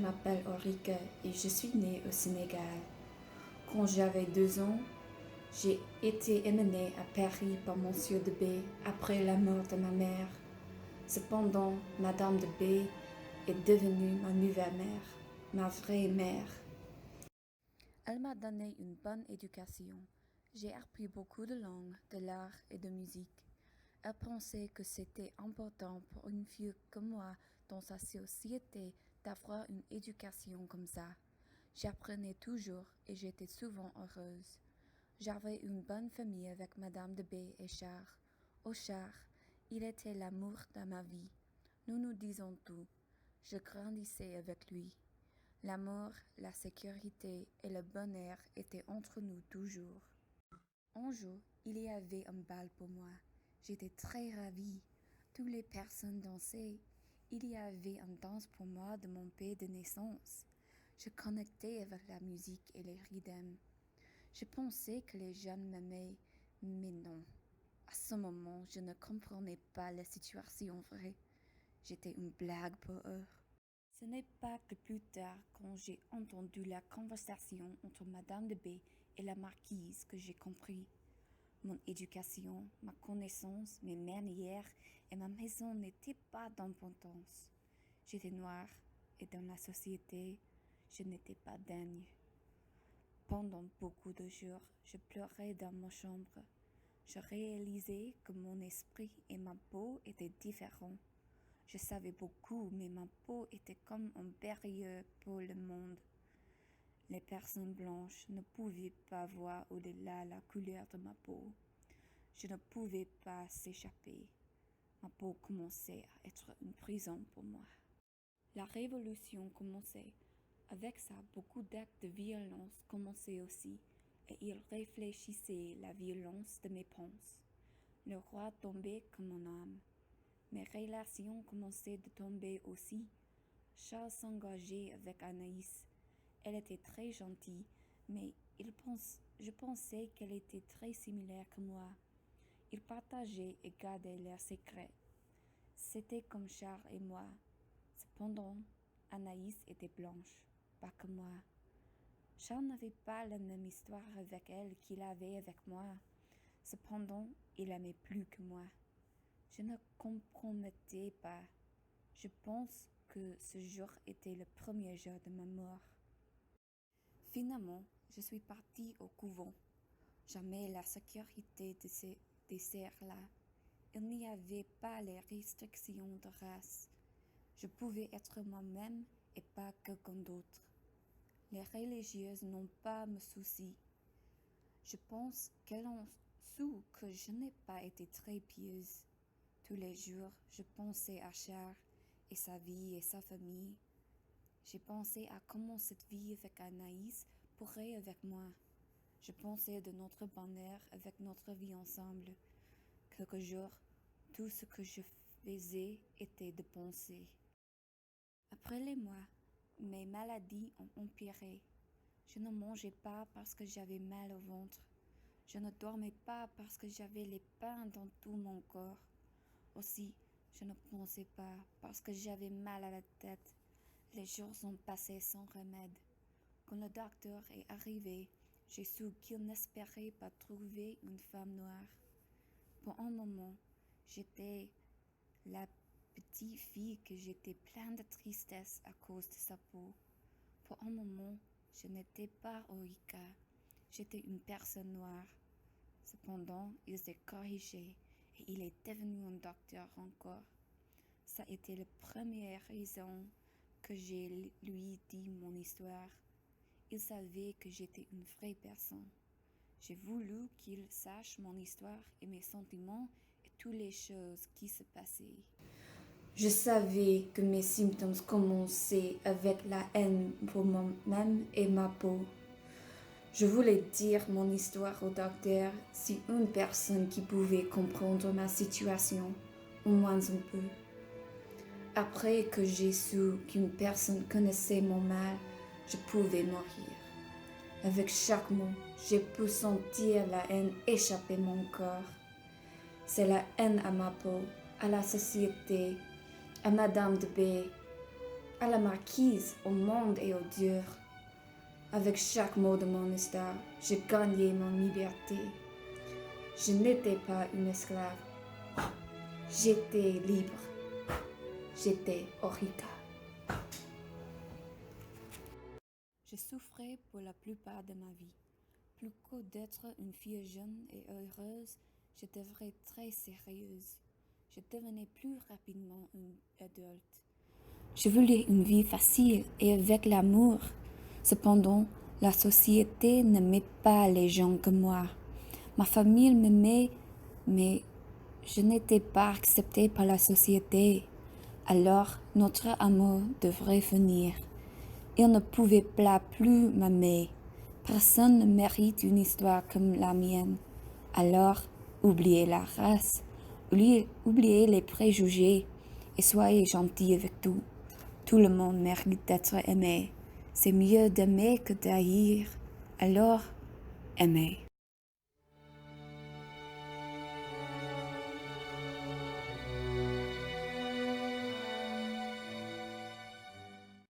m'appelle Ulrike et je suis née au Sénégal. Quand j'avais 2 ans, j'ai été emmenée à Paris par Monsieur de B après la mort de ma mère. Cependant, Madame de B est devenue ma nouvelle mère, ma vraie mère. Elle m'a donné une bonne éducation. J'ai appris beaucoup de langues, de l'art et de musique. Elle pensait que c'était important pour une fille comme moi dans sa société d'avoir une éducation comme ça. J'apprenais toujours et j'étais souvent heureuse. J'avais une bonne famille avec Madame de B et Charles. Oh Charles, il était l'amour de ma vie. Nous nous disons tout. Je grandissais avec lui. L'amour, la sécurité et le bonheur étaient entre nous toujours. Un jour, il y avait un bal pour moi. J'étais très ravie. Toutes les personnes dansaient. Il y avait une danse pour moi de mon pays de naissance. Je connectais avec la musique et les rythmes. Je pensais que les jeunes m'aimaient, mais non. À ce moment, je ne comprenais pas la situation vraie. J'étais une blague pour eux. Ce n'est pas que plus tard, quand j'ai entendu la conversation entre Madame de B et la marquise, que j'ai compris. Mon éducation, ma connaissance, mes manières et ma maison n'étaient pas d'importance. J'étais noire et dans la société, je n'étais pas digne. Pendant beaucoup de jours, je pleurais dans ma chambre. Je réalisais que mon esprit et ma peau étaient différents. Je savais beaucoup, mais ma peau était comme un barrière pour le monde. Les personnes blanches ne pouvaient pas voir au-delà la couleur de ma peau. Je ne pouvais pas s'échapper. Ma peau commençait à être une prison pour moi. La révolution commençait. Avec ça, beaucoup d'actes de violence commençaient aussi, et ils réfléchissaient la violence de mes pensées. Le roi tombait comme mon âme. Mes relations commençaient de tomber aussi. Charles s'engageait avec Anaïs. Elle était très gentille, mais je pensais qu'elle était très similaire que moi. Ils partageaient et gardaient leurs secrets. C'était comme Charles et moi. Cependant, Anaïs était blanche, pas que moi. Charles n'avait pas la même histoire avec elle qu'il avait avec moi. Cependant, il aimait plus que moi. Je ne compromettais pas. Je pense que ce jour était le premier jour de ma mort. Finalement, je suis partie au couvent. Jamais la sécurité de ces serres-là. Il n'y avait pas les restrictions de race. Je pouvais être moi-même et pas quelqu'un d'autre. Les religieuses n'ont pas me souci. Je pense qu'elles ont su que je n'ai pas été très pieuse. Tous les jours, je pensais à Charles et sa vie et sa famille. J'ai pensé à comment cette vie avec Anaïs pourrait avec moi. Je pensais de notre bonheur avec notre vie ensemble. Quelques jours, tout ce que je faisais était de penser. Après les mois, mes maladies ont empiré. Je ne mangeais pas parce que j'avais mal au ventre. Je ne dormais pas parce que j'avais les pains dans tout mon corps. Aussi, je ne pensais pas parce que j'avais mal à la tête. Les jours sont passés sans remède. Quand le docteur est arrivé, j'ai su qu'il n'espérait pas trouver une femme noire. Pour un moment, j'étais la petite fille que j'étais pleine de tristesse à cause de sa peau. Pour un moment, je n'étais pas Ulrika, j'étais une personne noire. Cependant, il s'est corrigé et il est devenu un docteur encore. Ça a été la première raison que j'ai lui dit mon histoire. Il savait que j'étais une vraie personne. J'ai voulu qu'il sache mon histoire et mes sentiments et toutes les choses qui se passaient. Je savais que mes symptômes commençaient avec la haine pour moi-même et ma peau. Je voulais dire mon histoire au docteur si une personne qui pouvait comprendre ma situation, au moins un peu. Après que j'ai su qu'une personne connaissait mon mal, je pouvais mourir. Avec chaque mot, j'ai pu sentir la haine échapper mon corps. C'est la haine à ma peau, à la société, à Madame de B. à la marquise, au monde et aux dieux. Avec chaque mot de mon histoire, j'ai gagné mon liberté. Je n'étais pas une esclave. J'étais libre. J'étais Orica. Je souffrais pour la plupart de ma vie. Plus que d'être une fille jeune et heureuse, je devenais très sérieuse. Je devenais plus rapidement une adulte. Je voulais une vie facile et avec l'amour. Cependant, la société n'aimait pas les gens comme moi. Ma famille m'aimait, mais je n'étais pas acceptée par la société. Alors, notre amour devrait finir. Il ne pouvait pas plus m'aimer. Personne ne mérite une histoire comme la mienne. Alors, oubliez la race, oubliez les préjugés et soyez gentils avec tout. Tout le monde mérite d'être aimé. C'est mieux d'aimer que d'haïr. Alors, aimez.